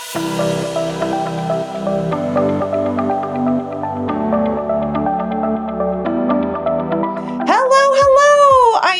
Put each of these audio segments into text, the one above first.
I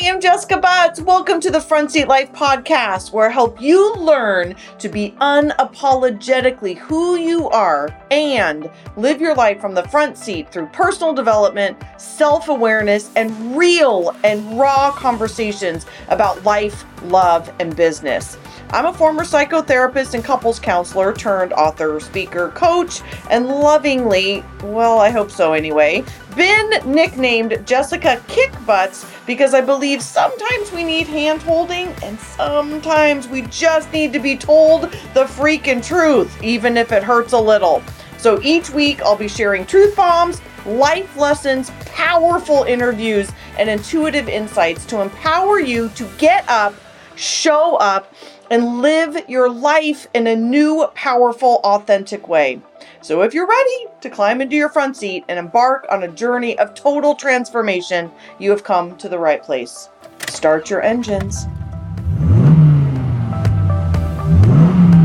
am Jessica Butts. Welcome to the Front Seat Life podcast, where I help you learn to be unapologetically who you are and live your life from the front seat through personal development, self-awareness, and real and raw conversations about life, love, and business. I'm a former psychotherapist and couples counselor turned author, speaker, coach, and lovingly, well, I hope so anyway, been nicknamed Jessica Kick Butts because I believe sometimes we need hand-holding and sometimes we just need to be told the freaking truth, even if it hurts a little. So each week I'll be sharing truth bombs, life lessons, powerful interviews, and intuitive insights to empower you to get up, show up, and live your life in a new, powerful, authentic way. So if you're ready to climb into your front seat and embark on a journey of total transformation, you have come to the right place. Start your engines.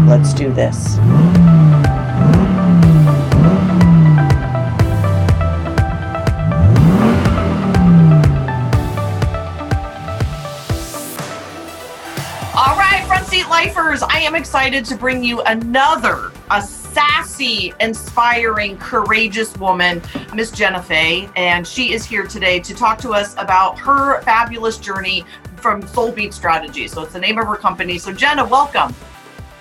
Let's do this. All right, Front Seat Lifers, I am excited to bring you a sassy, inspiring, courageous woman, Miss Jenna Faye, and she is here today to talk to us about her fabulous journey from Soulbeat Strategy. So it's the name of her company. So Jenna, welcome.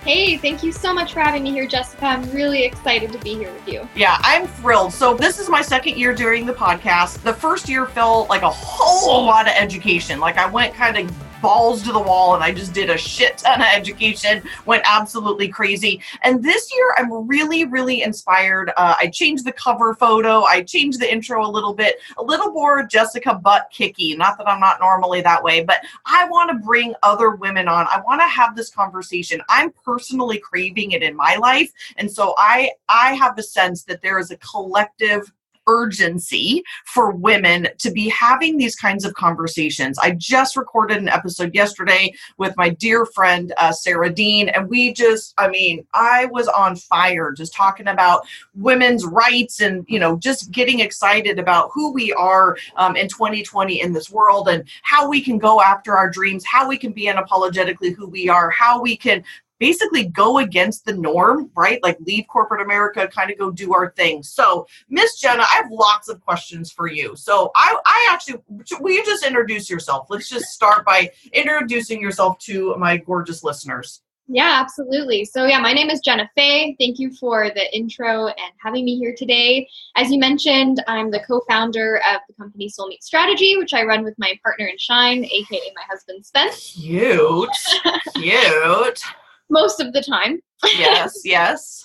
Hey, thank you so much for having me here, Jessica. I'm really excited to be here with you. Yeah, I'm thrilled. So this is my second year doing the podcast. The first year felt like a whole lot of education. Like I went kind of balls to the wall and I just did a shit ton of education, went absolutely crazy. And this year I'm really, really inspired. I changed the cover photo. I changed the intro a little bit, a little more Jessica Butt kicky. Not that I'm not normally that way, but I want to bring other women on. I want to have this conversation. I'm personally craving it in my life. And so I have a sense that there is a collective urgency for women to be having these kinds of conversations. I just recorded an episode yesterday with my dear friend, Sarah Dean, and I was on fire just talking about women's rights and, just getting excited about who we are in 2020 in this world and how we can go after our dreams, how we can be unapologetically who we are, how we can basically go against the norm, right? Like leave corporate America, kind of go do our thing. So Miss Jenna, I have lots of questions for you. So I actually, will you just introduce yourself? Let's just start by introducing yourself to my gorgeous listeners. Yeah, absolutely. So my name is Jenna Faye. Thank you for the intro and having me here today. As you mentioned, I'm the co-founder of the company Soulbeat Strategy, which I run with my partner in Shine, aka my husband Spence. Cute. Most of the time. Yes.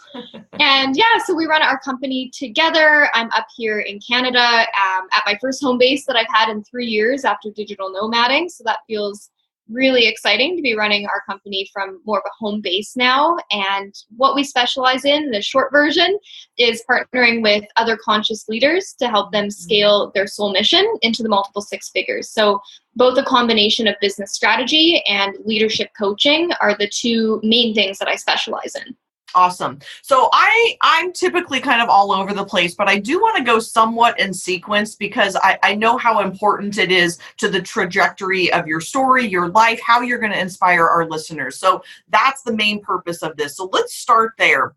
And so we run our company together. I'm up here in Canada at my first home base that I've had in 3 years after digital nomading. So that feels really exciting to be running our company from more of a home base now. And what we specialize in, the short version, is partnering with other conscious leaders to help them scale their soul mission into the multiple six figures. So both a combination of business strategy and leadership coaching are the two main things that I specialize in. Awesome. So I'm typically kind of all over the place, but I do want to go somewhat in sequence because I know how important it is to the trajectory of your story, your life, how you're going to inspire our listeners. So that's the main purpose of this. So let's start there.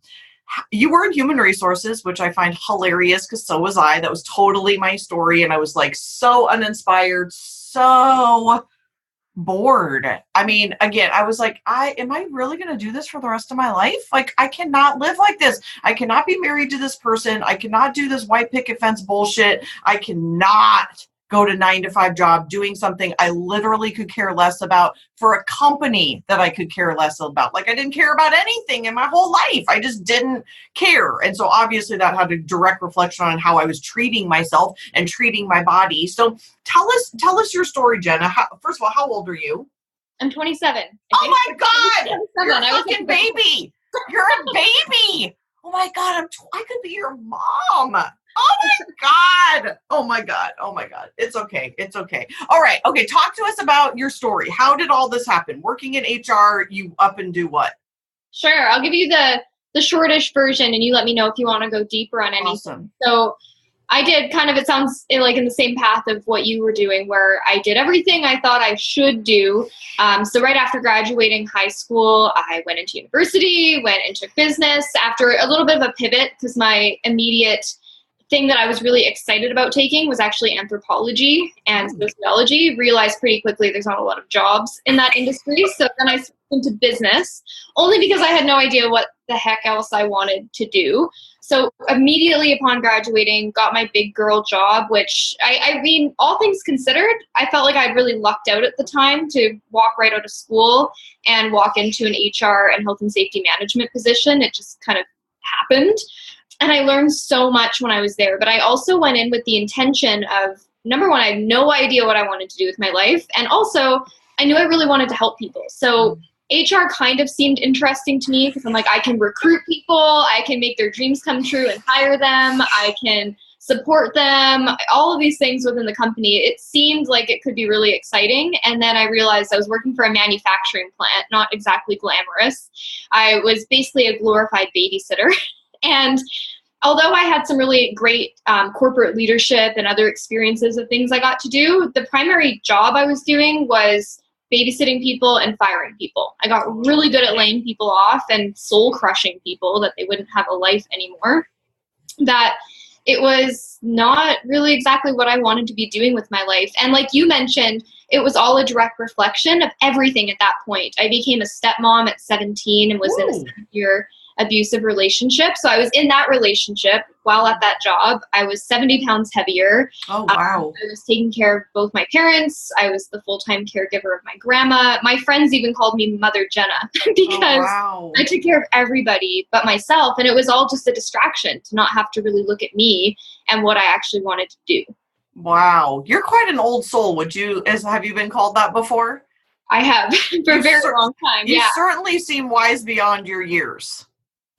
You were in human resources, which I find hilarious because so was I. That was totally my story. And I was like so uninspired, so bored. I mean, again, I was like, am I really going to do this for the rest of my life? Like, I cannot live like this. I cannot be married to this person. I cannot do this white picket fence bullshit. I cannot go to 9-to-5 job doing something I literally could care less about for a company that I could care less about. Like I didn't care about anything in my whole life. I just didn't care. And so obviously that had a direct reflection on how I was treating myself and treating my body. So tell us your story, Jenna. First of all, how old are you? I'm 27. Oh my God. You're a fucking baby. You're a baby. Oh my God. I could be your mom. Oh my God. Oh my God. Oh my God. It's okay. It's okay. All right. Okay. Talk to us about your story. How did all this happen? Working in HR, you up and do what? Sure. I'll give you the the shortish version, and you let me know if you want to go deeper on anything. Awesome. So I did kind of, it sounds like in the same path of what you were doing, where I did everything I thought I should do. So right after graduating high school, I went into university, went into business after a little bit of a pivot, because my immediate thing that I was really excited about taking was actually anthropology and sociology. Realized pretty quickly there's not a lot of jobs in that industry. So then I switched into business, only because I had no idea what the heck else I wanted to do. So immediately upon graduating, got my big girl job, which I mean, all things considered, I felt like I'd really lucked out at the time to walk right out of school and walk into an HR and health and safety management position. It just kind of happened. And I learned so much when I was there. But I also went in with the intention of, number one, I had no idea what I wanted to do with my life. And also, I knew I really wanted to help people. So HR kind of seemed interesting to me, because I'm like, I can recruit people, I can make their dreams come true and hire them, I can support them, all of these things within the company. It seemed like it could be really exciting. And then I realized I was working for a manufacturing plant, not exactly glamorous. I was basically a glorified babysitter. And although I had some really great corporate leadership and other experiences of things I got to do, the primary job I was doing was babysitting people and firing people. I got really good at laying people off and soul crushing people that they wouldn't have a life anymore. That it was not really exactly what I wanted to be doing with my life. And like you mentioned, it was all a direct reflection of everything at that point. I became a stepmom at 17 and was in a 7-year abusive relationship. So I was in that relationship while at that job. I was 70 pounds heavier. Oh, wow. I was taking care of both my parents. I was the full-time caregiver of my grandma. My friends even called me Mother Jenna because I took care of everybody but myself. And it was all just a distraction to not have to really look at me and what I actually wanted to do. Wow. You're quite an old soul. Have you been called that before? I have for a very long time. You certainly seem wise beyond your years.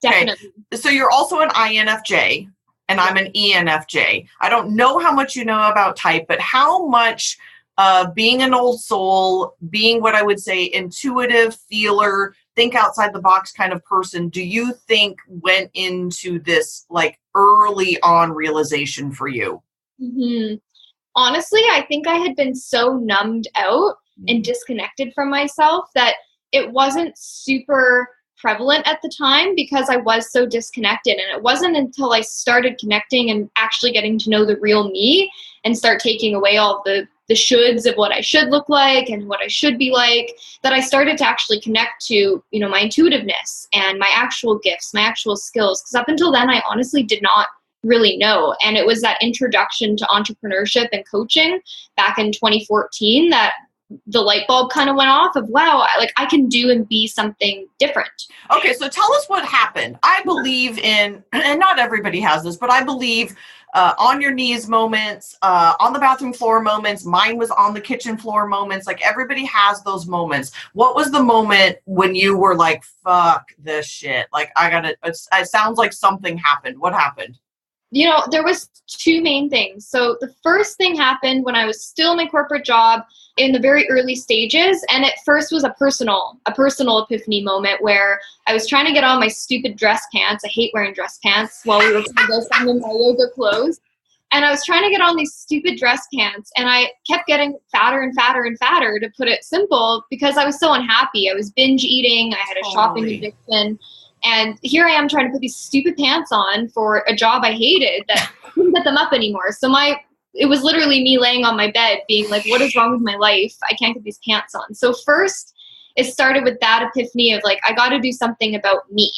Definitely. Okay. So you're also an INFJ and I'm an ENFJ. I don't know how much you know about type, but how much being an old soul, being what I would say intuitive, feeler, think outside the box kind of person, do you think went into this like early on realization for you? Mm-hmm. Honestly, I think I had been so numbed out and disconnected from myself that it wasn't super prevalent at the time because I was so disconnected. And it wasn't until I started connecting and actually getting to know the real me and start taking away all the shoulds of what I should look like and what I should be like, that I started to actually connect to, my intuitiveness and my actual gifts, my actual skills. Because up until then, I honestly did not really know. And it was that introduction to entrepreneurship and coaching back in 2014 that the light bulb kind of went off of, wow, I can do and be something different. Okay, so tell us what happened. I believe in, and not everybody has this, but I believe on your knees moments, on the bathroom floor moments. Mine was on the kitchen floor moments. Like everybody has those moments. What was the moment when you were like, fuck this shit? Like it sounds like something happened. What happened? There was two main things. So the first thing happened when I was still in my corporate job in the very early stages. And at first was a personal epiphany moment where I was trying to get on my stupid dress pants. I hate wearing dress pants while we were trying to go send in my yoga clothes. And I was trying to get on these stupid dress pants and I kept getting fatter and fatter and fatter, to put it simple, because I was so unhappy. I was binge eating. I had a shopping addiction. And here I am trying to put these stupid pants on for a job I hated that couldn't get them up anymore. So it was literally me laying on my bed being like, what is wrong with my life? I can't get these pants on. So first it started with that epiphany of like, I got to do something about me.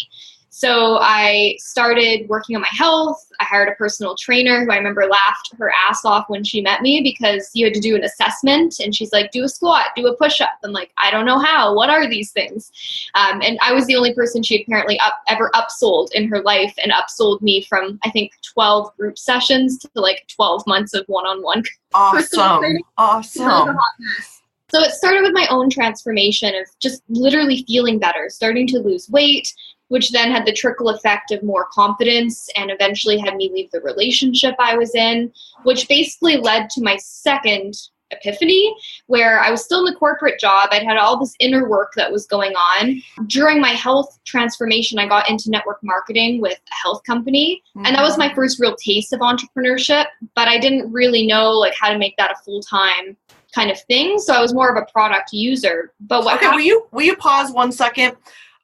So I started working on my health. I hired a personal trainer who I remember laughed her ass off when she met me because you had to do an assessment and she's like, do a squat, do a push-up. I'm like, I don't know how. What are these things? And I was the only person she had apparently ever upsold in her life, and upsold me from, I think, 12 group sessions to like 12 months of one-on-one. Awesome. Awesome. So it started with my own transformation of just literally feeling better, starting to lose weight, which then had the trickle effect of more confidence and eventually had me leave the relationship I was in, which basically led to my second epiphany where I was still in the corporate job. I'd had all this inner work that was going on. During my health transformation, I got into network marketing with a health company. And that was my first real taste of entrepreneurship, but I didn't really know like how to make that a full-time kind of thing. So I was more of a product user. But what will you pause 1 second?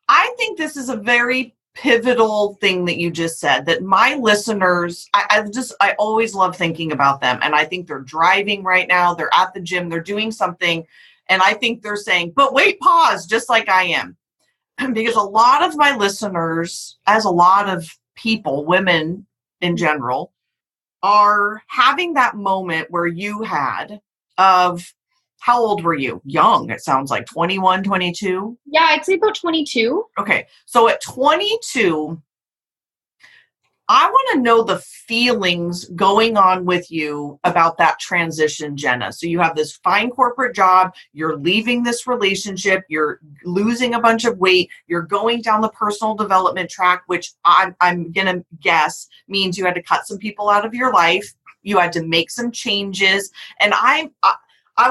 I think this is a very pivotal thing that you just said, that my listeners, I always love thinking about them. And I think they're driving right now. They're at the gym. They're doing something. And I think they're saying, but wait, pause, just like I am. Because a lot of my listeners, as a lot of people, women in general, are having that moment where you had of, how old were you? Young, it sounds like 21, 22? Yeah, I'd say about 22. Okay. So at 22, I want to know the feelings going on with you about that transition, Jenna. So you have this fine corporate job, you're leaving this relationship, you're losing a bunch of weight, you're going down the personal development track, which I'm going to guess means you had to cut some people out of your life. You had to make some changes. And I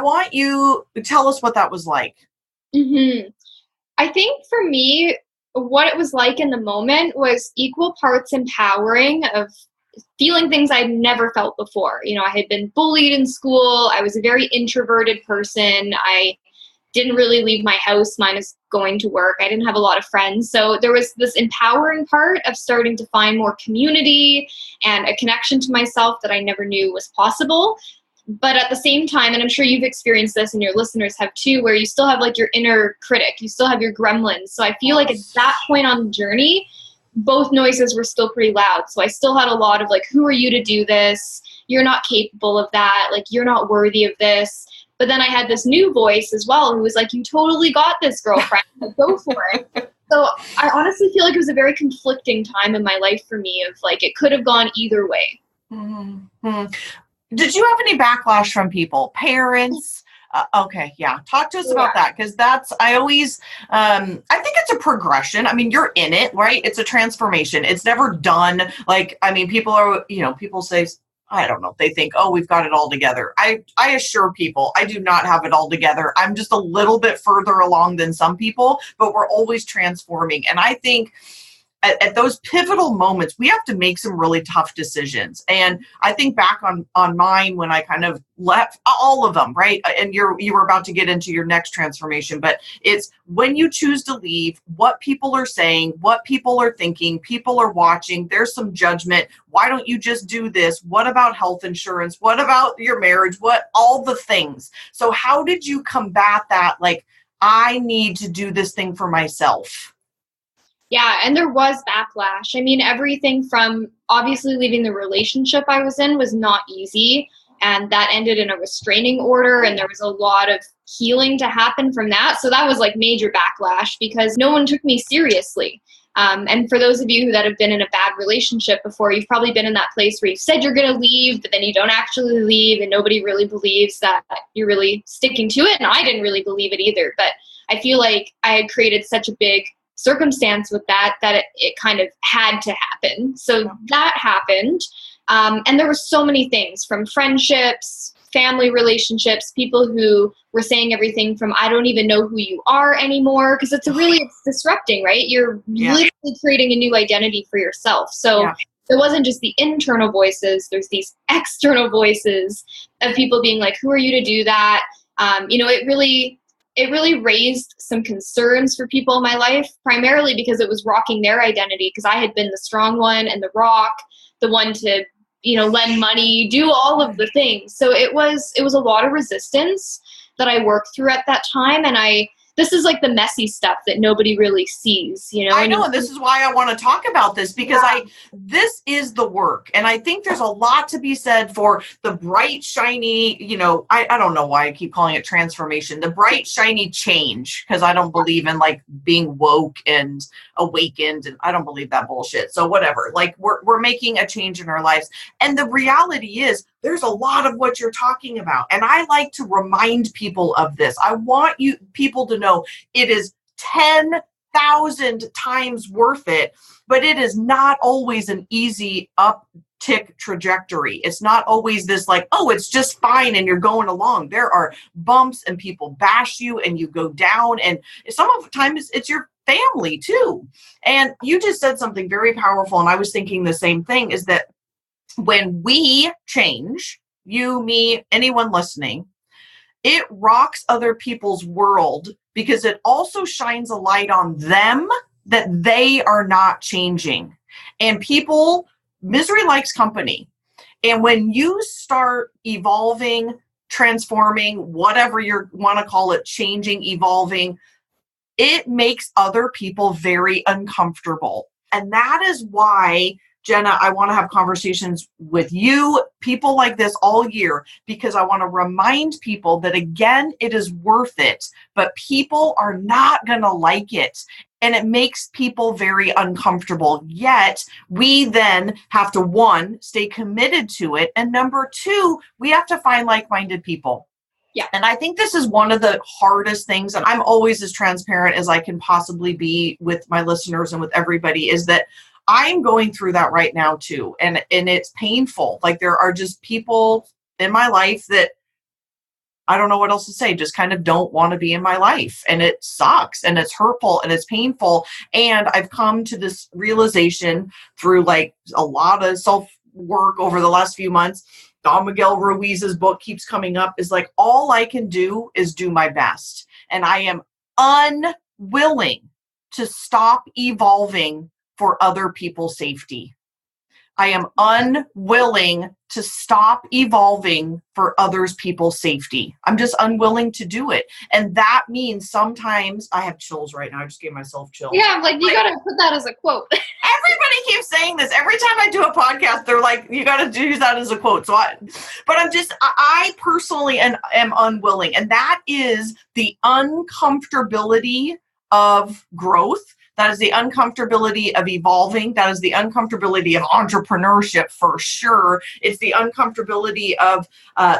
want you to tell us what that was like. Mm-hmm. I think for me, what it was like in the moment was equal parts empowering of feeling things I'd never felt before. You know, I had been bullied in school. I was a very introverted person. I didn't really leave my house minus going to work. I didn't have a lot of friends. So there was this empowering part of starting to find more community and a connection to myself that I never knew was possible. But at the same time, and I'm sure you've experienced this and your listeners have too, where you still have like your inner critic, you still have your gremlins. So I feel like at that point on the journey, both noises were still pretty loud. So I still had a lot of like, who are you to do this? You're not capable of that. Like, you're not worthy of this. But then I had this new voice as well who was like, you totally got this, girlfriend. Go for it. So I honestly feel like it was a very conflicting time in my life for me of like, it could have gone either way. Mm-hmm. Did you have any backlash from people, parents? Okay, yeah. Talk to us about that, because that's, I always, I think it's a progression. I mean, you're in it, right? It's a transformation. It's never done. Like, I mean, people are, people say, I don't know, they think, oh, we've got it all together. I assure people, I do not have it all together. I'm just a little bit further along than some people, but we're always transforming. And I think at those pivotal moments, we have to make some really tough decisions. And I think back on mine when I kind of left all of them, right? And you were about to get into your next transformation, but it's when you choose to leave, what people are saying, what people are thinking, people are watching, there's some judgment. Why don't you just do this? What about health insurance? What about your marriage? What, all the things. So how did you combat that? Like, I need to do this thing for myself. Yeah, and there was backlash. I mean, everything from obviously leaving the relationship I was in was not easy, and that ended in a restraining order, and there was a lot of healing to happen from that. So that was like major backlash because no one took me seriously. And for those of you that have been in a bad relationship before, you've probably been in that place where you've said you're going to leave, but then you don't actually leave, and nobody really believes that you're really sticking to it. And I didn't really believe it either, but I feel like I had created such a big circumstance with that it kind of had to happen. So that happened. And there were so many things from friendships, family relationships, people who were saying everything from, I don't even know who you are anymore. Because it's disrupting, right? You're literally creating a new identity for yourself. So it wasn't just the internal voices, there's these external voices of people being like, who are you to do that? It really raised some concerns for people in my life, primarily because it was rocking their identity, because I had been the strong one and the rock, the one to, lend money, do all of the things. So it was a lot of resistance that I worked through at that time. And this is like the messy stuff that nobody really sees, I know, and this is why I want to talk about this, because this is the work. And I think there's a lot to be said for the bright, shiny, I don't know why I keep calling it transformation, the bright, shiny change, because I don't believe in like being woke and awakened, and I don't believe that bullshit. So whatever, like we're making a change in our lives. And the reality is there's a lot of what you're talking about. And I like to remind people of this. I want people to know it is 10,000 1,000 times worth it, but it is not always an easy uptick trajectory. It's not always this like, oh, it's just fine and you're going along. There are bumps and people bash you and you go down. And some of the time it's your family too. And you just said something very powerful. And I was thinking the same thing, is that when we change, you, me, anyone listening, it rocks other people's world because it also shines a light on them that they are not changing. And people, misery likes company. And when you start evolving, transforming, whatever you want to call it, changing, evolving, it makes other people very uncomfortable. And that is why, Jenna, I want to have conversations with you, people like this all year, because I want to remind people that, again, it is worth it, but people are not going to like it. And it makes people very uncomfortable. Yet we then have to, one, stay committed to it. And number two, we have to find like-minded people. Yeah. And I think this is one of the hardest things, and I'm always as transparent as I can possibly be with my listeners and with everybody, is that I'm going through that right now too. And it's painful. Like, there are just people in my life that I don't know what else to say, just kind of don't want to be in my life. And it sucks and it's hurtful and it's painful. And I've come to this realization through like a lot of self-work over the last few months. Don Miguel Ruiz's book keeps coming up, is like, all I can do is do my best. And I am unwilling to stop evolving for other people's safety. I am unwilling to stop evolving for others people's safety. I'm just unwilling to do it. And that means sometimes I have chills right now. I just gave myself chills. Yeah, like you got to put that as a quote. Everybody keeps saying this. Every time I do a podcast, they're like, you got to use that as a quote. But I personally am unwilling. And that is the uncomfortability of growth. That is the uncomfortability of evolving. That is the uncomfortability of entrepreneurship for sure. It's the uncomfortability of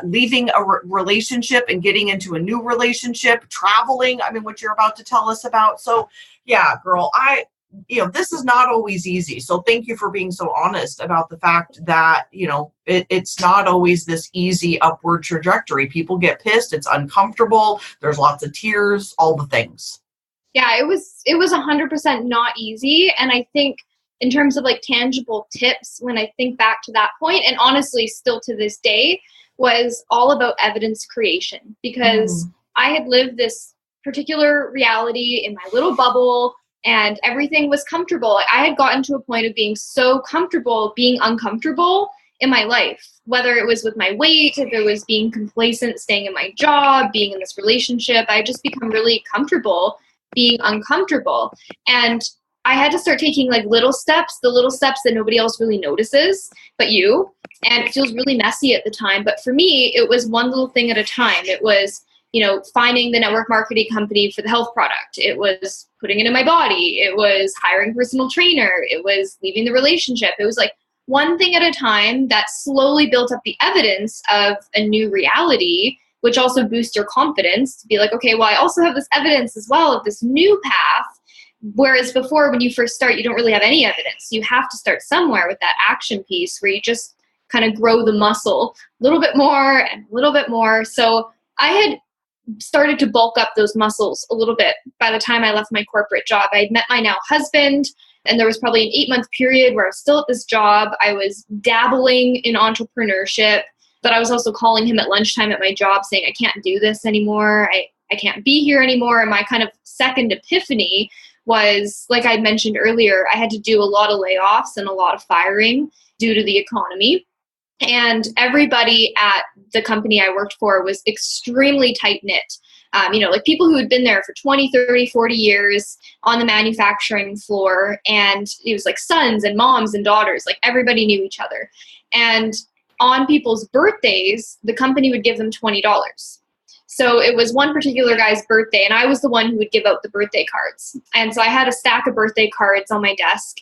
leaving a relationship and getting into a new relationship, traveling. I mean, what you're about to tell us about. So yeah, girl, this is not always easy. So thank you for being so honest about the fact that, it's not always this easy upward trajectory. People get pissed. It's uncomfortable. There's lots of tears, all the things. Yeah, it was 100% not easy. And I think in terms of like tangible tips, when I think back to that point, and honestly still to this day, was all about evidence creation, because I had lived this particular reality in my little bubble and everything was comfortable. I had gotten to a point of being so comfortable being uncomfortable in my life, whether it was with my weight, if it was being complacent, staying in my job, being in this relationship. I just become really comfortable being uncomfortable. And I had to start taking like little steps, the little steps that nobody else really notices but you. And it feels really messy at the time. But for me, it was one little thing at a time. It was, finding the network marketing company for the health product. It was putting it in my body. It was hiring a personal trainer. It was leaving the relationship. It was like one thing at a time that slowly built up the evidence of a new reality, which also boosts your confidence to be like, okay, well, I also have this evidence as well of this new path. Whereas before, when you first start, you don't really have any evidence. You have to start somewhere with that action piece where you just kind of grow the muscle a little bit more and a little bit more. So I had started to bulk up those muscles a little bit by the time I left my corporate job. I had met my now husband, and there was probably an 8-month period where I was still at this job. I was dabbling in entrepreneurship, but I was also calling him at lunchtime at my job saying, I can't do this anymore. I can't be here anymore. And my kind of second epiphany was, like I mentioned earlier, I had to do a lot of layoffs and a lot of firing due to the economy. And everybody at the company I worked for was extremely tight-knit. Like people who had been there for 20, 30, 40 years on the manufacturing floor. And it was like sons and moms and daughters, like everybody knew each other. And on people's birthdays, the company would give them $20. So it was one particular guy's birthday, and I was the one who would give out the birthday cards. And so I had a stack of birthday cards on my desk.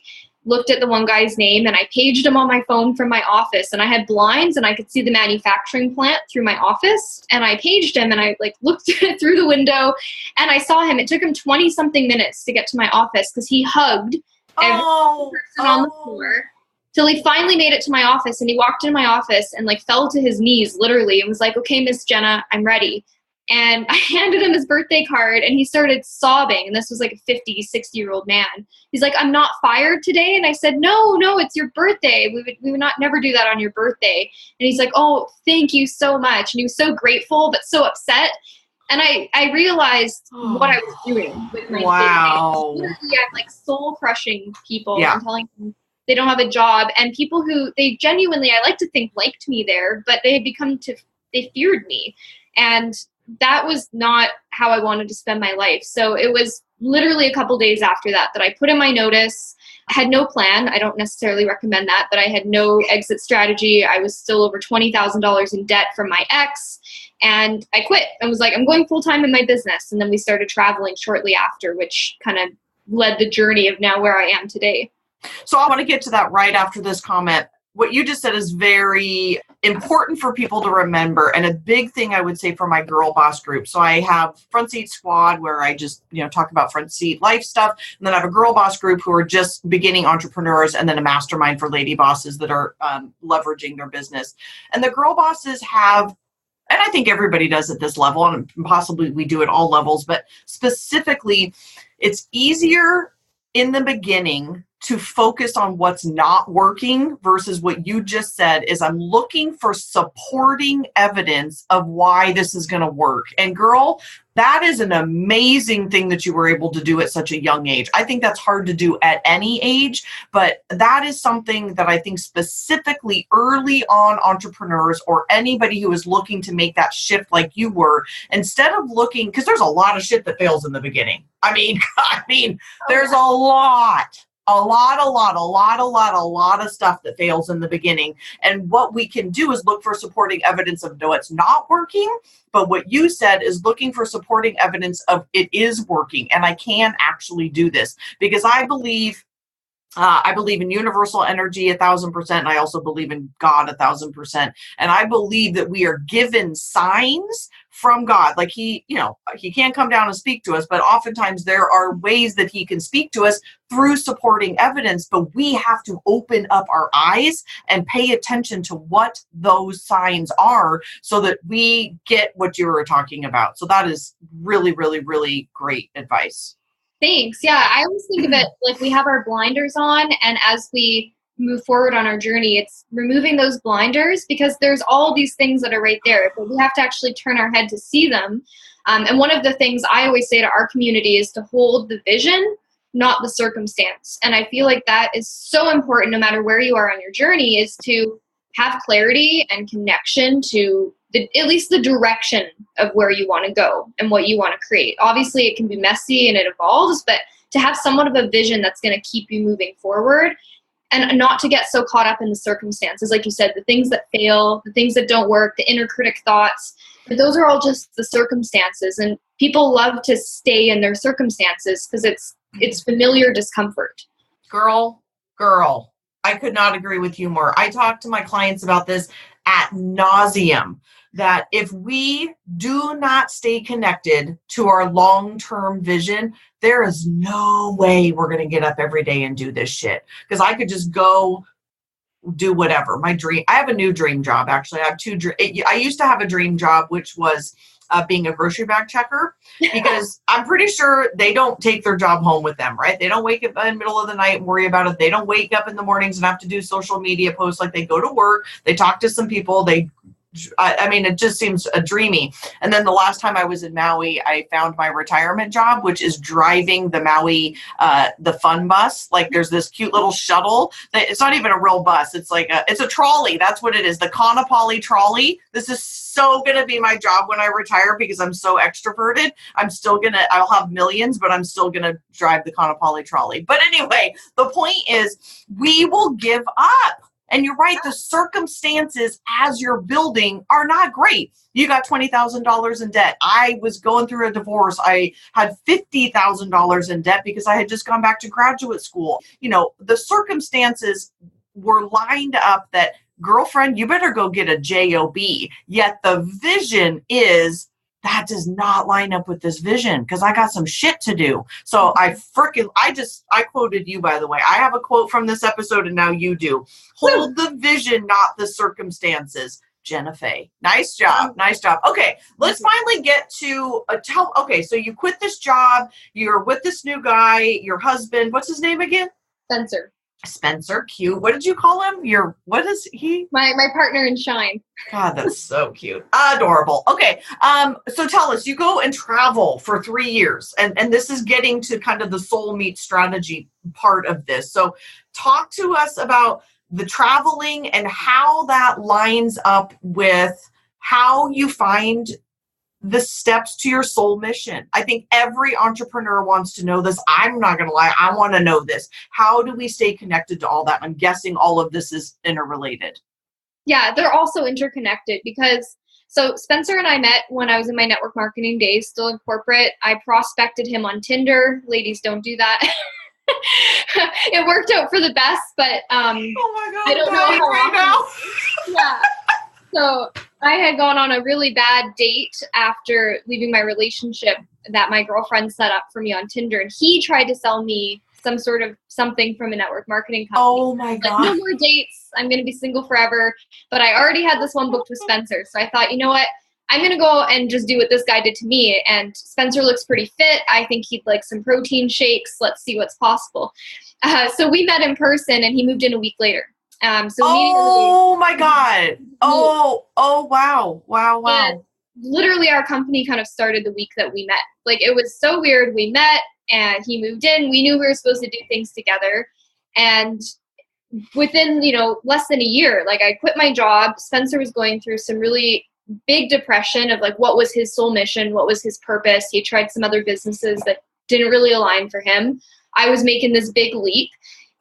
looked at the one guy's name and I paged him on my phone from my office, and I had blinds and I could see the manufacturing plant through my office, and I paged him and I like looked through the window and I saw him. It took him 20 something minutes to get to my office because he hugged every person on the floor till he finally made it to my office. And he walked into my office and like fell to his knees literally and was like, "Okay, Miss Jenna, I'm ready." And I handed him his birthday card and he started sobbing. And this was like a 50, 60-year-old man. He's like, "I'm not fired today." And I said, no, it's your birthday. We would not never do that on your birthday. And he's like, "Oh, thank you so much." And he was so grateful, but so upset. And I realized what I was doing with my business. Literally, I'm like soul crushing people and telling them they don't have a job. And people who they genuinely, I like to think, liked me there, but they had they feared me. And that was not how I wanted to spend my life. So it was literally a couple days after that I put in my notice. I had no plan. I don't necessarily recommend that, but I had no exit strategy. I was still over $20,000 in debt from my ex, and I quit and was like, I'm going full time in my business. And then we started traveling shortly after, which kind of led the journey of now where I am today. So I want to get to that right after this comment. What you just said is very important for people to remember, and a big thing I would say for my girl boss group. So I have Front Seat Squad where I just, talk about front seat life stuff. And then I have a girl boss group who are just beginning entrepreneurs, and then a mastermind for lady bosses that are leveraging their business. And the girl bosses have, and I think everybody does at this level, and possibly we do at all levels, but specifically it's easier in the beginning to focus on what's not working versus what you just said is I'm looking for supporting evidence of why this is going to work. And girl, that is an amazing thing that you were able to do at such a young age. I think that's hard to do at any age, but that is something that I think specifically early on entrepreneurs or anybody who is looking to make that shift like you were, instead of looking, because there's a lot of shit that fails in the beginning. I mean, there's a lot of stuff that fails in the beginning. And what we can do is look for supporting evidence of no, it's not working. But what you said is looking for supporting evidence of it is working. And I can actually do this because I believe in universal energy 1,000%. And I also believe in God 1,000%. And I believe that we are given signs from God. Like he can't come down and speak to us, but oftentimes there are ways that he can speak to us through supporting evidence, but we have to open up our eyes and pay attention to what those signs are so that we get what you were talking about. So that is really, really, really great advice. Thanks. Yeah, I always think of it like we have our blinders on, and as we move forward on our journey, it's removing those blinders because there's all these things that are right there, but we have to actually turn our head to see them. And one of the things I always say to our community is to hold the vision, not the circumstance. And I feel like that is so important no matter where you are on your journey, is to have clarity and connection to at least the direction of where you want to go and what you want to create. Obviously, it can be messy and it evolves, but to have somewhat of a vision that's going to keep you moving forward and not to get so caught up in the circumstances. Like you said, the things that fail, the things that don't work, the inner critic thoughts, those are all just the circumstances. And people love to stay in their circumstances because it's familiar discomfort. Girl, I could not agree with you more. I talk to my clients about this ad nauseum, that if we do not stay connected to our long-term vision, there is no way we're going to get up every day and do this shit. Because I could just go do whatever. My dream, I have a new dream job, actually. I have I used to have a dream job, which was being a grocery bag checker, because I'm pretty sure they don't take their job home with them, right? They don't wake up in the middle of the night and worry about it. They don't wake up in the mornings and have to do social media posts. Like, they go to work, they talk to some people, it just seems dreamy. And then the last time I was in Maui, I found my retirement job, which is driving the Maui, the fun bus. Like, there's this cute little shuttle. It's not even a real bus. It's like it's a trolley. That's what it is. The Kanapali trolley. This is so going to be my job when I retire because I'm so extroverted. I'll have millions, but I'm still going to drive the Kanapali trolley. But anyway, the point is we will give up And you're right, the circumstances as you're building are not great. You got $20,000 in debt. I was going through a divorce. I had $50,000 in debt because I had just gone back to graduate school. You know, the circumstances were lined up that, girlfriend, you better go get a job. Yet the vision is, that does not line up with this vision because I got some shit to do. So I quoted you, by the way. I have a quote from this episode and now you do. Hold the vision, not the circumstances. Jenna Faye. Nice job. Nice job. Okay, let's finally get to okay, so you quit this job. You're with this new guy, your husband. What's his name again? Spencer, cute. What did you call him? What is he? My partner in shine. God, that's so cute. Adorable. Okay. So tell us, you go and travel for 3 years, and this is getting to kind of the soul meet strategy part of this. So talk to us about the traveling and how that lines up with how you find the steps to your soul mission. I think every entrepreneur wants to know this. I'm not going to lie. I want to know this. How do we stay connected to all that? I'm guessing all of this is interrelated. Yeah, they're also interconnected because so Spencer and I met when I was in my network marketing days, still in corporate. I prospected him on Tinder. Ladies, don't do that. It worked out for the best, but oh my God, I don't know how often. Yeah. So I had gone on a really bad date after leaving my relationship that my girlfriend set up for me on Tinder. And he tried to sell me some sort of something from a network marketing company. Oh my God. Like, no more dates. I'm going to be single forever. But I already had this one booked with Spencer. So I thought, you know what? I'm going to go and just do what this guy did to me. And Spencer looks pretty fit. I think he'd like some protein shakes. Let's see what's possible. So we met in person and he moved in a week later. Oh my God. Oh, wow. And literally our company kind of started the week that we met. Like, it was so weird. We met and he moved in. We knew we were supposed to do things together. And within, less than a year, like, I quit my job. Spencer was going through some really big depression of like, what was his soul mission? What was his purpose? He tried some other businesses that didn't really align for him. I was making this big leap.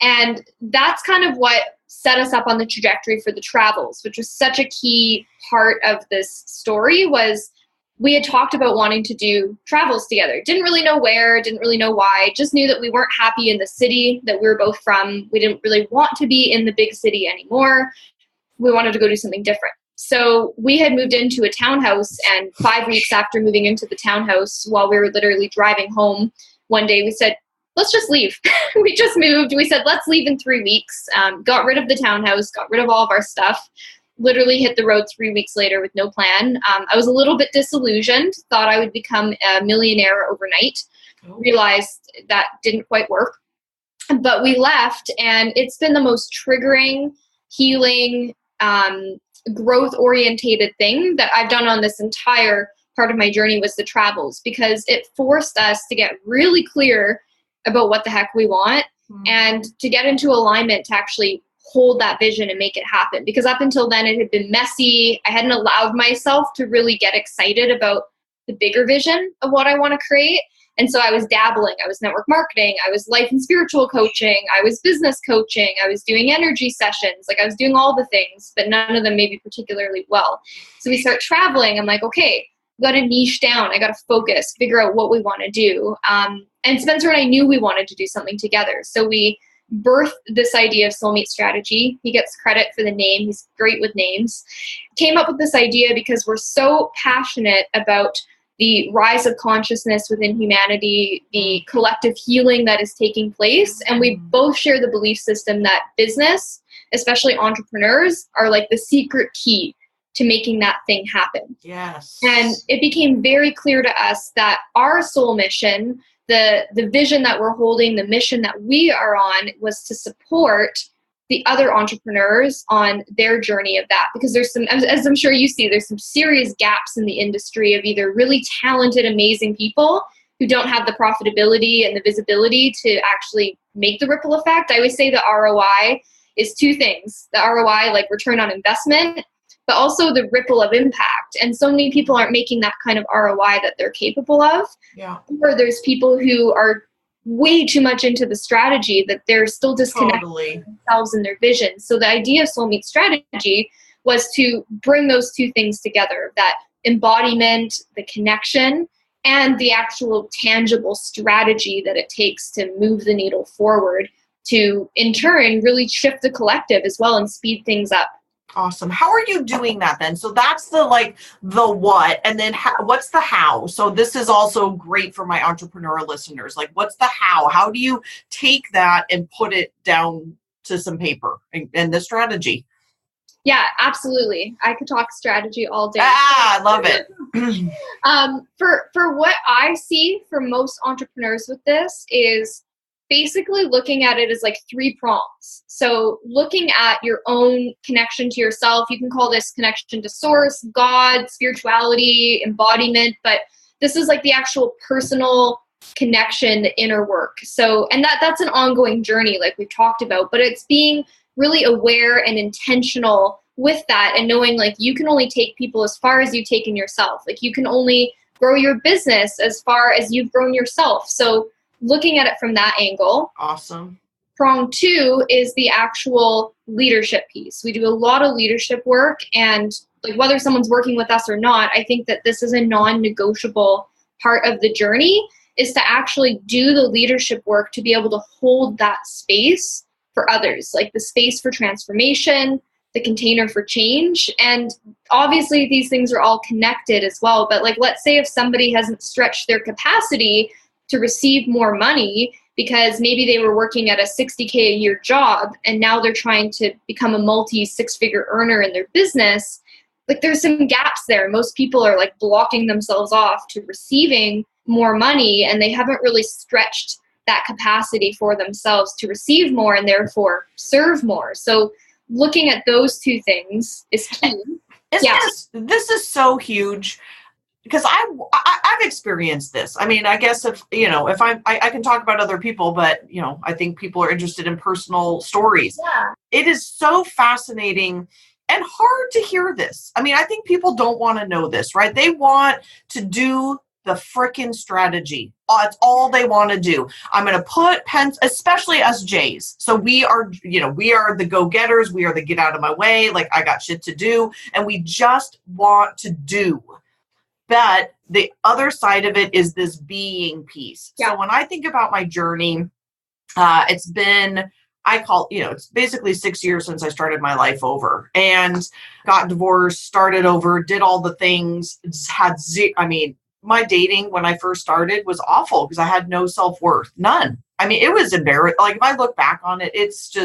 And that's kind of what set us up on the trajectory for the travels, which was such a key part of this story. Was we had talked about wanting to do travels together. Didn't really know where, didn't really know why, just knew that we weren't happy in the city that we were both from. We didn't really want to be in the big city anymore. We wanted to go do something different. So we had moved into a townhouse, and 5 weeks after moving into the townhouse, while we were literally driving home, one day we said, let's just leave. We just moved. We said, let's leave in 3 weeks. Got rid of the townhouse, got rid of all of our stuff, literally hit the road 3 weeks later with no plan. I was a little bit disillusioned, thought I would become a millionaire overnight, realized that didn't quite work. But we left, and it's been the most triggering, healing, growth-orientated thing that I've done on this entire part of my journey was the travels, because it forced us to get really clear about what the heck we want and to get into alignment to actually hold that vision and make it happen. Because up until then, it had been messy. I hadn't allowed myself to really get excited about the bigger vision of what I want to create. And so I was dabbling. I was network marketing. I was life and spiritual coaching. I was business coaching. I was doing energy sessions. Like, I was doing all the things, but none of them maybe particularly well. So we start traveling. I'm like, okay, got to niche down. I got to focus, figure out what we want to do. And Spencer and I knew we wanted to do something together. So we birthed this idea of soulmate strategy. He gets credit for the name. He's great with names. Came up with this idea because we're so passionate about the rise of consciousness within humanity, the collective healing that is taking place. And we both share the belief system that business, especially entrepreneurs, are like the secret key to making that thing happen. Yes. And it became very clear to us that our soul mission, the vision that we're holding, the mission that we are on, was to support the other entrepreneurs on their journey of that. Because there's some, as I'm sure you see, there's some serious gaps in the industry of either really talented, amazing people who don't have the profitability and the visibility to actually make the ripple effect. I always say the ROI is two things. The ROI, like return on investment, but also the ripple of impact. And so many people aren't making that kind of ROI that they're capable of. Yeah. Or there's people who are way too much into the strategy that they're still disconnected Totally. from themselves and their vision. So the idea of soulmate strategy was to bring those two things together, that embodiment, the connection, and the actual tangible strategy that it takes to move the needle forward to, in turn, really shift the collective as well and speed things up. Awesome. How are you doing that then? So that's the what, and then what's the how? So this is also great for my entrepreneurial listeners. Like, what's the how? How do you take that and put it down to some paper and the strategy? Yeah, absolutely. I could talk strategy all day. I love it. For what I see for most entrepreneurs with this is basically looking at it as like 3 prongs. So looking at your own connection to yourself, you can call this connection to source, God, spirituality, embodiment, but this is like the actual personal connection, the inner work. So, and that's an ongoing journey like we've talked about, but it's being really aware and intentional with that and knowing like you can only take people as far as you've taken yourself. Like you can only grow your business as far as you've grown yourself. So looking at it from that angle. Awesome. Prong 2 is the actual leadership piece. We do a lot of leadership work, and like whether someone's working with us or not, I think that this is a non-negotiable part of the journey, is to actually do the leadership work to be able to hold that space for others, like the space for transformation, the container for change. And obviously these things are all connected as well. But like, let's say if somebody hasn't stretched their capacity to receive more money because maybe they were working at a $60K a year job and now they're trying to become a multi-6-figure earner in their business, like there's some gaps there. Most people are like blocking themselves off to receiving more money, and they haven't really stretched that capacity for themselves to receive more and therefore serve more. So looking at those two things is key. This is so huge, because I've experienced this. I mean, I guess if I can talk about other people, but I think people are interested in personal stories. Yeah. It is so fascinating and hard to hear this. I mean, I think people don't want to know this, right? They want to do the frickin' strategy. It's all they want to do. I'm going to put pens, especially us Jays. So we are the go-getters. We are the get out of my way. Like, I got shit to do. And we just want to do. But the other side of it is this being piece. Yeah. So when I think about my journey, it's been, it's basically 6 years since I started my life over and got divorced, started over, did all the things, my dating when I first started was awful because I had no self-worth, none. I mean, it was embarrassing. Like, if I look back on it, it's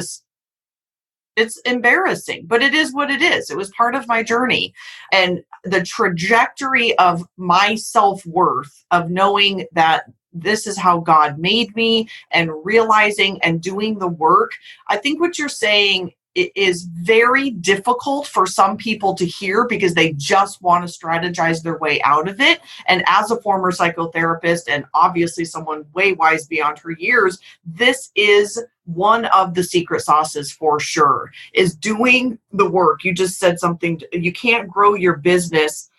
embarrassing, but it is what it is. It was part of my journey. And the trajectory of my self-worth, of knowing that this is how God made me and realizing and doing the work, I think what you're saying is very difficult for some people to hear because they just want to strategize their way out of it. And as a former psychotherapist and obviously someone way wise beyond her years, this is one of the secret sauces for sure, is doing the work. You just said something, you can't grow your business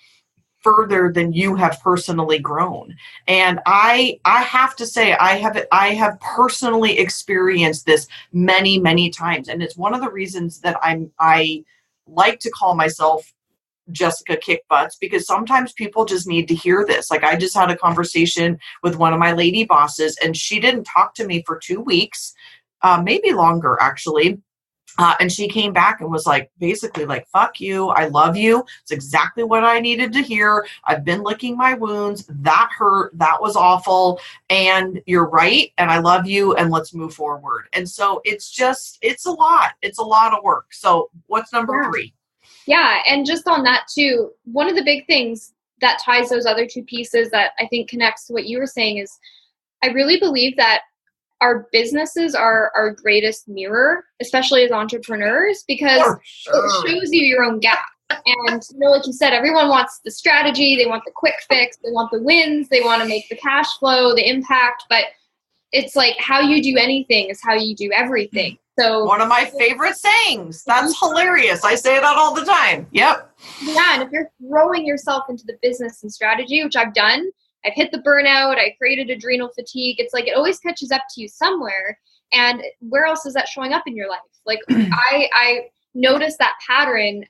further than you have personally grown. And I have to say, I have personally experienced this many, many times. And it's one of the reasons that I like to call myself Jessica Kick Butts, because sometimes people just need to hear this. Like, I just had a conversation with one of my lady bosses, and she didn't talk to me for 2 weeks, maybe longer actually. And she came back and was like, basically like, fuck you. I love you. It's exactly what I needed to hear. I've been licking my wounds. That hurt. That was awful. And you're right. And I love you. And let's move forward. And so it's a lot. It's a lot of work. So what's number 3? Yeah. And just on that too, one of the big things that ties those other two pieces that I think connects to what you were saying is, I really believe that our businesses are our greatest mirror, especially as entrepreneurs, because it shows you your own gap. And like you said, everyone wants the strategy, they want the quick fix, they want the wins, they want to make the cash flow, the impact, but it's like how you do anything is how you do everything. So one of my favorite sayings. That's hilarious. I say that all the time. Yep. Yeah, and if you're throwing yourself into the business and strategy, which I've done, I've hit the burnout, I created adrenal fatigue. It's like it always catches up to you somewhere. And where else is that showing up in your life? Like I noticed that pattern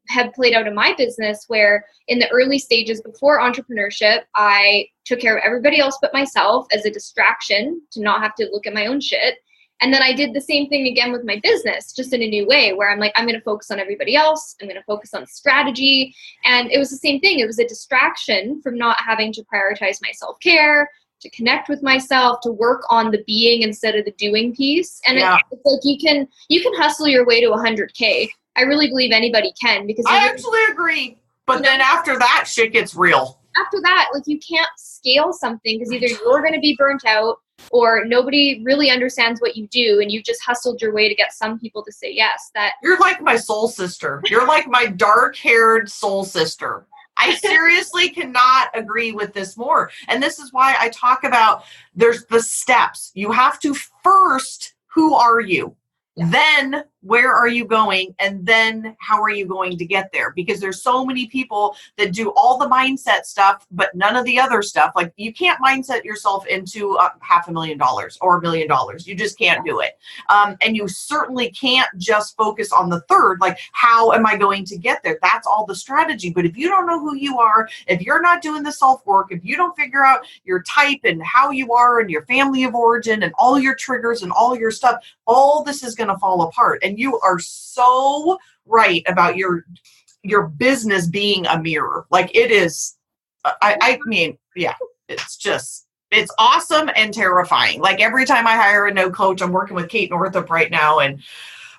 had played out in my business, where in the early stages before entrepreneurship, I took care of everybody else but myself as a distraction to not have to look at my own shit. And then I did the same thing again with my business, just in a new way, where I'm like, I'm going to focus on everybody else. I'm going to focus on strategy. And it was the same thing. It was a distraction from not having to prioritize my self-care, to connect with myself, to work on the being instead of the doing piece. And it's like you can hustle your way to 100K. I really believe anybody can, because I actually agree. But then after that, shit gets real. After that, like, you can't scale something because either you're going to be burnt out or nobody really understands what you do, and you just hustled your way to get some people to say yes. That you're like my soul sister. You're like my dark-haired soul sister. I seriously cannot agree with this more. And this is why I talk about there's the steps. You have to first, who are you? Yeah. Then where are you going? And then how are you going to get there? Because there's so many people that do all the mindset stuff, but none of the other stuff. Like, you can't mindset yourself into $500,000 or $1 million. You just can't do it. And you certainly can't just focus on the third, like, how am I going to get there? That's all the strategy. But if you don't know who you are, if you're not doing the self-work, if you don't figure out your type and how you are and your family of origin and all your triggers and all your stuff, all this is going to fall apart. And you are so right about your business being a mirror. Like, it is, I mean, yeah, it's awesome and terrifying. Like, every time I hire a no coach, I'm working with Kate Northup right now, and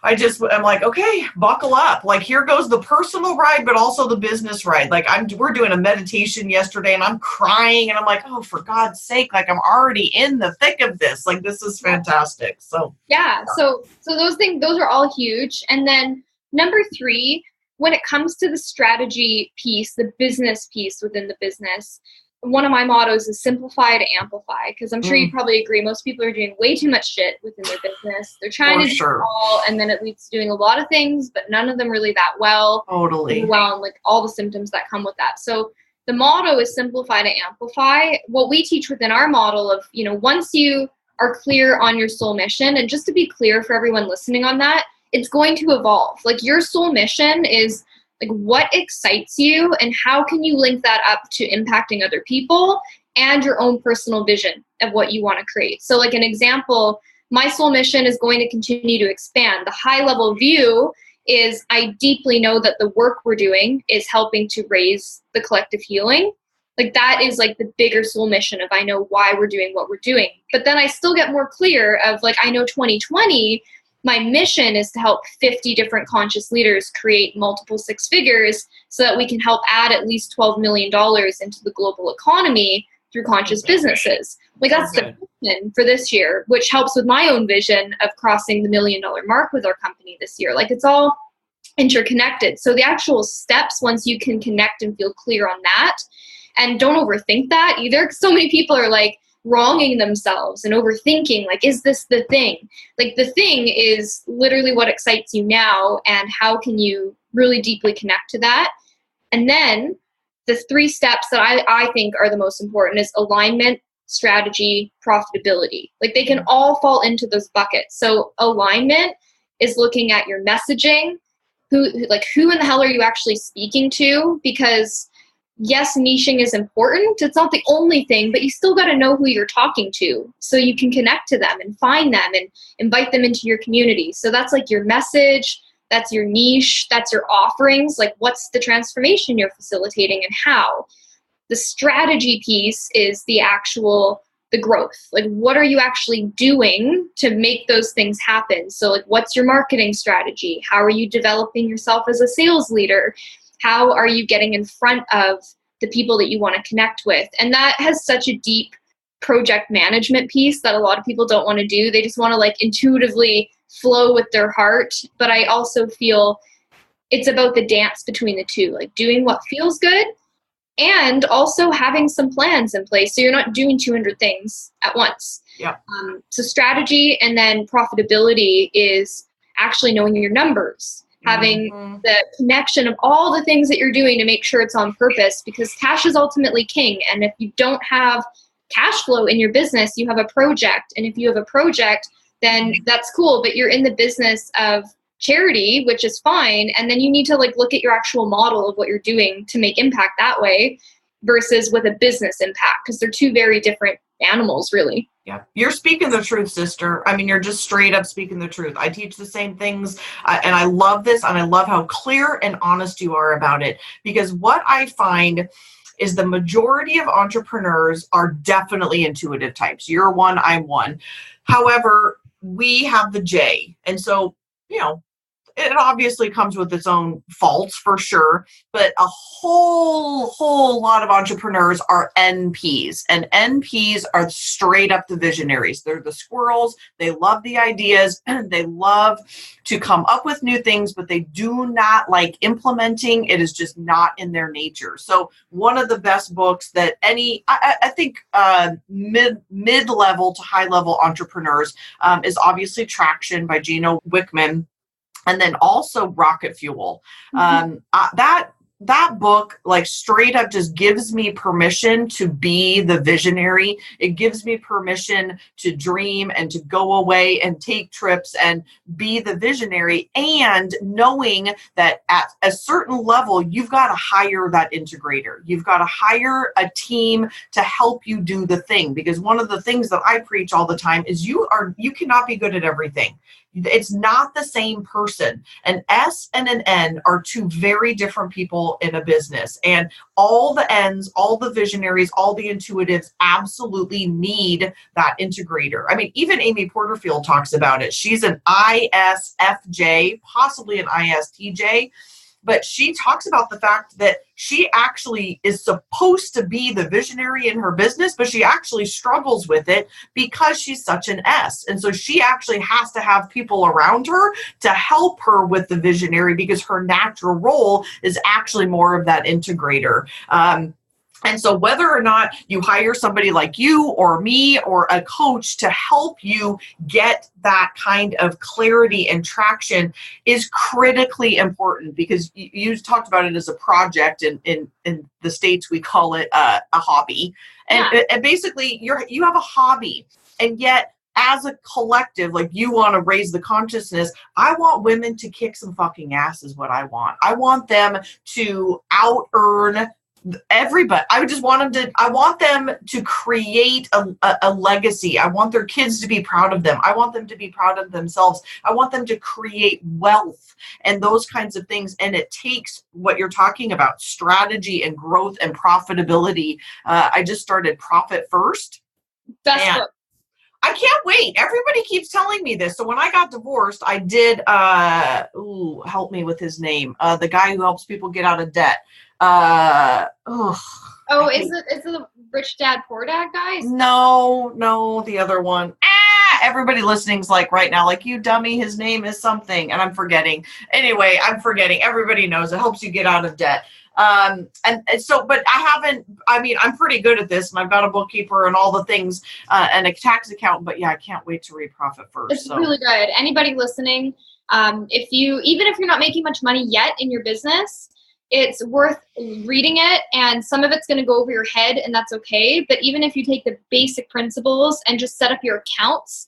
I'm like, okay, buckle up. Like, here goes the personal ride, but also the business ride. Like, we're doing a meditation yesterday, and I'm crying, and I'm like, oh, for God's sake, like, I'm already in the thick of this. Like, this is fantastic. So yeah. So those things, those are all huge. And then number 3, when it comes to the strategy piece, the business piece within the business, one of my mottos is simplify to amplify, because I'm sure you probably agree most people are doing way too much shit within their business. They're trying to do it all, and then it leads to doing a lot of things, but none of them really that well. Totally. Well, like all the symptoms that come with that. So the motto is simplify to amplify. What we teach within our model of, once you are clear on your soul mission, and just to be clear for everyone listening on that, it's going to evolve. Like, your soul mission is like what excites you, and how can you link that up to impacting other people and your own personal vision of what you want to create. So, like, an example, my soul mission is going to continue to expand. The high level view is I deeply know that the work we're doing is helping to raise the collective healing. Like, that is like the bigger soul mission of I know why we're doing what we're doing. But then I still get more clear of, like, I know 2020, my mission is to help 50 different conscious leaders create multiple 6 figures so that we can help add at least $12 million into the global economy through conscious businesses. Like, that's the mission for this year, which helps with my own vision of crossing the $1 million mark with our company this year. Like, it's all interconnected. So the actual steps, once you can connect and feel clear on that, and don't overthink that either, because so many people are like, wronging themselves and overthinking, like, is this the thing? Like, the thing is literally what excites you now, and how can you really deeply connect to that? And then the 3 steps that I think are the most important is alignment, strategy, profitability. Like, they can all fall into those buckets. So alignment is looking at your messaging, who in the hell are you actually speaking to? Because yes, niching is important. It's not the only thing, but you still got to know who you're talking to so you can connect to them and find them and invite them into your community. So that's like your message, that's your niche, that's your offerings. Like, what's the transformation you're facilitating and how? The strategy piece is the growth. Like, what are you actually doing to make those things happen? So, like, what's your marketing strategy? How are you developing yourself as a sales leader? How are you getting in front of the people that you want to connect with? And that has such a deep project management piece that a lot of people don't want to do. They just want to, like, intuitively flow with their heart. But I also feel it's about the dance between the two, like doing what feels good and also having some plans in place. So you're not doing 200 things at once. Yeah. So strategy, and then profitability is actually knowing your numbers. having the connection of all the things that you're doing to make sure it's on purpose, because cash is ultimately king. And if you don't have cash flow in your business, you have a project. And if you have a project, then that's cool, but you're in the business of charity, which is fine. And then you need to like look at your actual model of what you're doing to make impact that way versus with a business impact, because they're two very different animals, really. Yeah, you're speaking the truth, sister. I mean, you're just straight up speaking the truth. I teach the same things, and I love this, and I love how clear and honest you are about it, because what I find is the majority of entrepreneurs are definitely intuitive types. You're one, I'm one. However, we have the J, and so, you know, it obviously comes with its own faults for sure, but a whole lot of entrepreneurs are NPs, and NPs are straight up the visionaries. They're the squirrels. They love the ideas. They love to come up with new things, but they do not like implementing. It is just not in their nature. So one of the best books that I think mid-level to high-level entrepreneurs is obviously Traction by Gino Wickman. And then also Rocket Fuel. That book, like, straight up just gives me permission to be the visionary. It gives me permission to dream and to go away and take trips and be the visionary, and knowing that at a certain level, you've got to hire that integrator. You've got to hire a team to help you do the thing. Because one of the things that I preach all the time is you cannot be good at everything. It's not the same person. An S and an N are two very different people in a business. And all the N's, all the visionaries, all the intuitives absolutely need that integrator. I mean, even Amy Porterfield talks about it. She's an ISFJ, possibly an ISTJ. But she talks about the fact that she actually is supposed to be the visionary in her business, but she actually struggles with it because she's such an S. And so she actually has to have people around her to help her with the visionary, because her natural role is actually more of that integrator. And so whether or not you hire somebody like you or me or a coach to help you get that kind of clarity and traction is critically important, because you talked about it as a project. In the States, we call it a hobby. And basically you have a hobby, and yet as a collective, like, you want to raise the consciousness. I want women to kick some fucking ass is what I want. I want them to out-earn everybody. I want them to create a legacy. I want their kids to be proud of them. I want them to be proud of themselves. I want them to create wealth and those kinds of things. And it takes what you're talking about, strategy and growth and profitability. I just started Profit First. Best book. I can't wait. Everybody keeps telling me this. So when I got divorced, I did, help me with his name. The guy who helps people get out of debt. Is it the Rich Dad Poor Dad guy? No, the other one. Everybody listening's like right now, like, you dummy, his name is something, and I'm forgetting. Anyway, everybody knows it helps you get out of debt. I'm pretty good at this, and I've got a bookkeeper and all the things, and a tax accountant, but yeah, I can't wait to read Profit First. It's really good. Anybody listening, even if you're not making much money yet in your business, it's worth reading it, and some of it's going to go over your head, and that's okay. But even if you take the basic principles and just set up your accounts,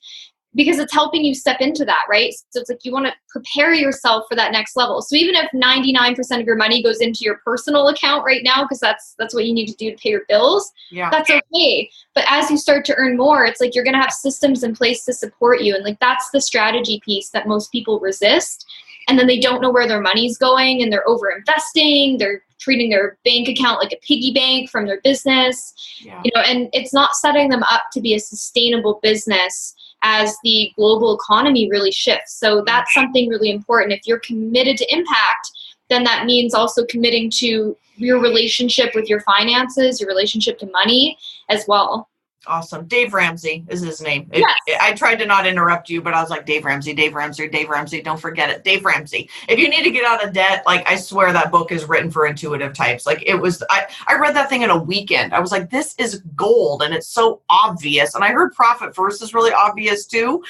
because it's helping you step into that, right? So it's like you want to prepare yourself for that next level. So even if 99% of your money goes into your personal account right now, because that's what you need to do to pay your bills, that's okay. But as you start to earn more, it's like you're going to have systems in place to support you. And like, that's the strategy piece that most people resist. And then they don't know where their money's going, and they're over investing. They're treating their bank account like a piggy bank from their business, and it's not setting them up to be a sustainable business as the global economy really shifts. So that's something really important. If you're committed to impact, then that means also committing to your relationship with your finances, your relationship to money as well. Awesome. Dave Ramsey is his name. Yes. I tried to not interrupt you, but I was like, Dave Ramsey, Dave Ramsey, Dave Ramsey. Don't forget it. Dave Ramsey. If you need to get out of debt, like, I swear that book is written for intuitive types. Like, it was, I read that thing in a weekend. I was like, this is gold, and it's so obvious. And I heard Profit First is really obvious too.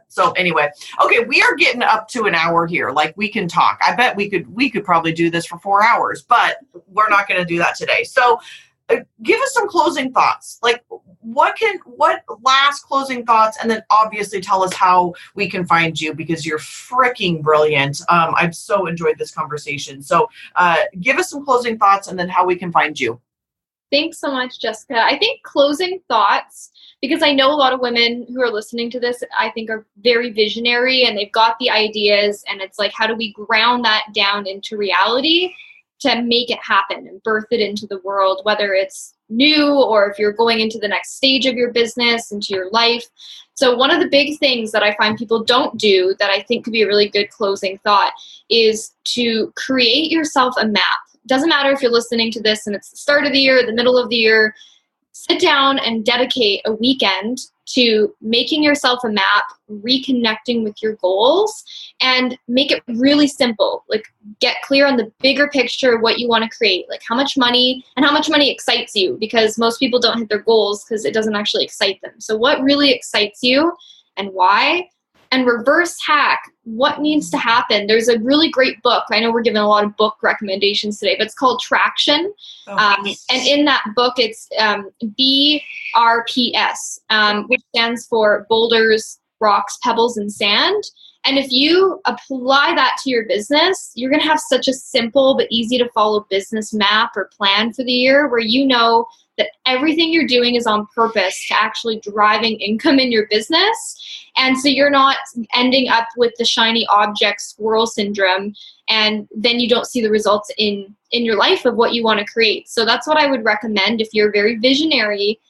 So anyway, okay, we are getting up to an hour here. Like, we can talk. I bet we could probably do this for 4 hours, but we're not going to do that today. So give us some closing thoughts. Like, what last closing thoughts, and then obviously tell us how we can find you, because you're freaking brilliant. I've so enjoyed this conversation. So give us some closing thoughts, and then how we can find you. Thanks so much, Jessica. I think closing thoughts, because I know a lot of women who are listening to this, I think, are very visionary, and they've got the ideas, and it's like, how do we ground that down into reality to make it happen and birth it into the world, whether it's new or if you're going into the next stage of your business, into your life. So one of the big things that I find people don't do that I think could be a really good closing thought is to create yourself a map. Doesn't matter if you're listening to this and it's the start of the year, the middle of the year, sit down and dedicate a weekend to making yourself a map, reconnecting with your goals, and make it really simple. Like, get clear on the bigger picture of what you want to create, like how much money excites you, because most people don't hit their goals because it doesn't actually excite them. So what really excites you and why? And reverse hack what needs to happen. There's a really great book. I know we're giving a lot of book recommendations today, but it's called Traction. And in that book, it's BRPS, which stands for boulders, rocks, pebbles, and sand. And if you apply that to your business, you're going to have such a simple but easy to follow business map or plan for the year, where you know that everything you're doing is on purpose to actually driving income in your business. And so you're not ending up with the shiny object squirrel syndrome, and then you don't see the results in your life of what you want to create. So that's what I would recommend if you're very visionary.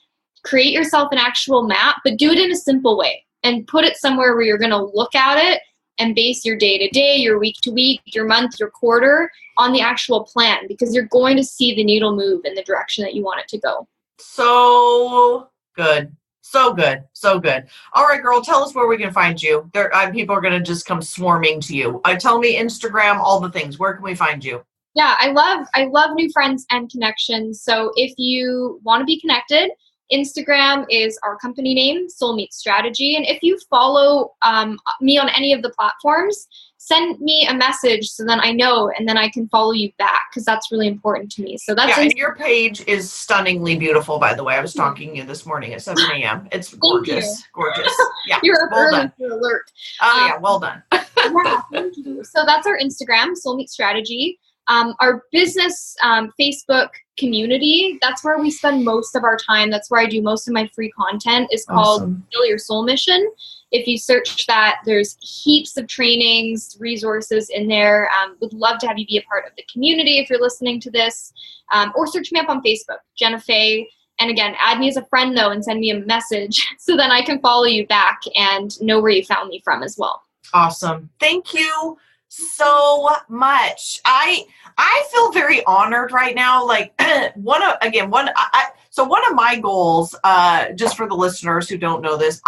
Create yourself an actual map, but do it in a simple way, and put it somewhere where you're going to look at it and base your day-to-day, your week-to-week, your month, your quarter on the actual plan, because you're going to see the needle move in the direction that you want it to go. So good. So good. So good. All right, girl, tell us where we can find you. People are going to just come swarming to you. Tell me Instagram, all the things. Where can we find you? Yeah, I love new friends and connections. So if you want to be connected, Instagram is our company name, Soul Meets Strategy. And if you follow me on any of the platforms, send me a message so then I know, and then I can follow you back, because that's really important to me. So that's and your page is stunningly beautiful, by the way. I was talking to you this morning at 7 a.m. It's gorgeous. Gorgeous. Yeah. You're well early done. for alert. Oh, yeah. Well done. Yeah, thank you. So that's our Instagram, Soul Meets Strategy. Our business Facebook community, that's where we spend most of our time. That's where I do most of my free content, is called Fulfill Your Soul Mission. If you search that, there's heaps of trainings, resources in there. Would love to have you be a part of the community if you're listening to this. Or search me up on Facebook, Jenna Faye. And again, add me as a friend, though, and send me a message so then I can follow you back and know where you found me from as well. Awesome. Thank you so much. I feel very honored right now. Like one of my goals, just for the listeners who don't know this,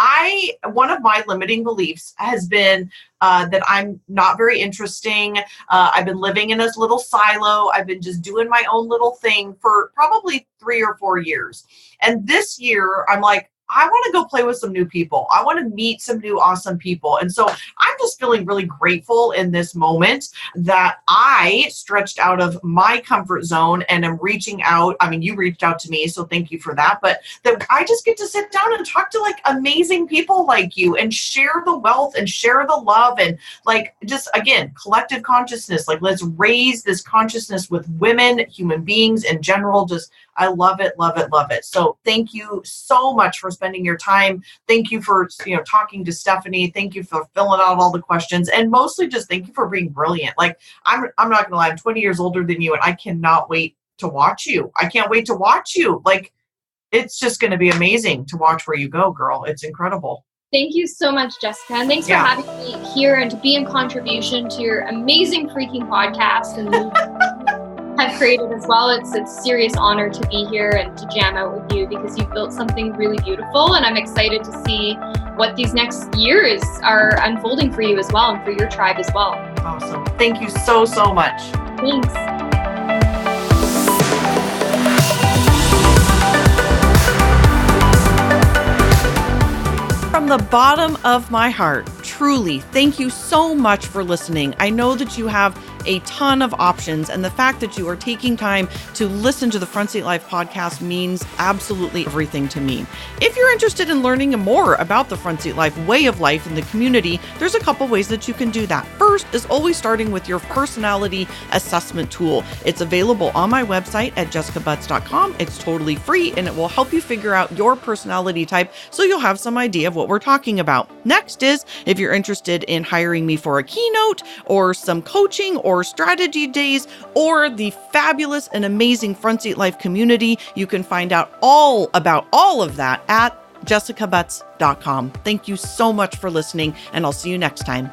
one of my limiting beliefs has been that I'm not very interesting. I've been living in this little silo. I've been just doing my own little thing for probably 3 or 4 years. And this year, I'm like, I want to go play with some new people. I want to meet some new awesome people. And so I'm just feeling really grateful in this moment that I stretched out of my comfort zone and am reaching out. I mean, you reached out to me, so thank you for that. But that I just get to sit down and talk to like amazing people like you and share the wealth and share the love and like just, again, collective consciousness. Like, let's raise this consciousness with women, human beings in general. Just, I love it, love it, love it. So thank you so much for spending your time. Thank you for, talking to Stephanie. Thank you for filling out all the questions. And mostly just thank you for being brilliant. Like, I'm not gonna lie, I'm 20 years older than you, and I cannot wait to watch you. I can't wait to watch you. Like, it's just going to be amazing to watch where you go, girl. It's incredible. Thank you so much, Jessica. And thanks for having me here and to be in contribution to your amazing freaking podcast and have created as well. It's a serious honor to be here and to jam out with you because you've built something really beautiful, and I'm excited to see what these next years are unfolding for you as well and for your tribe as well. Awesome. Thank you so, so much. Thanks. From the bottom of my heart, truly, thank you so much for listening. I know that you have a ton of options, and the fact that you are taking time to listen to the Front Seat Life podcast means absolutely everything to me. If you're interested in learning more about the Front Seat Life way of life in the community, there's a couple ways that you can do that. First is always starting with your personality assessment tool. It's available on my website at jessicabutts.com. It's totally free, and it will help you figure out your personality type so you'll have some idea of what we're talking about. Next is, if you're interested in hiring me for a keynote or some coaching or strategy days or the fabulous and amazing Front Seat Life community, you can find out all about all of that at jessicabutts.com. Thank you so much for listening, and I'll see you next time.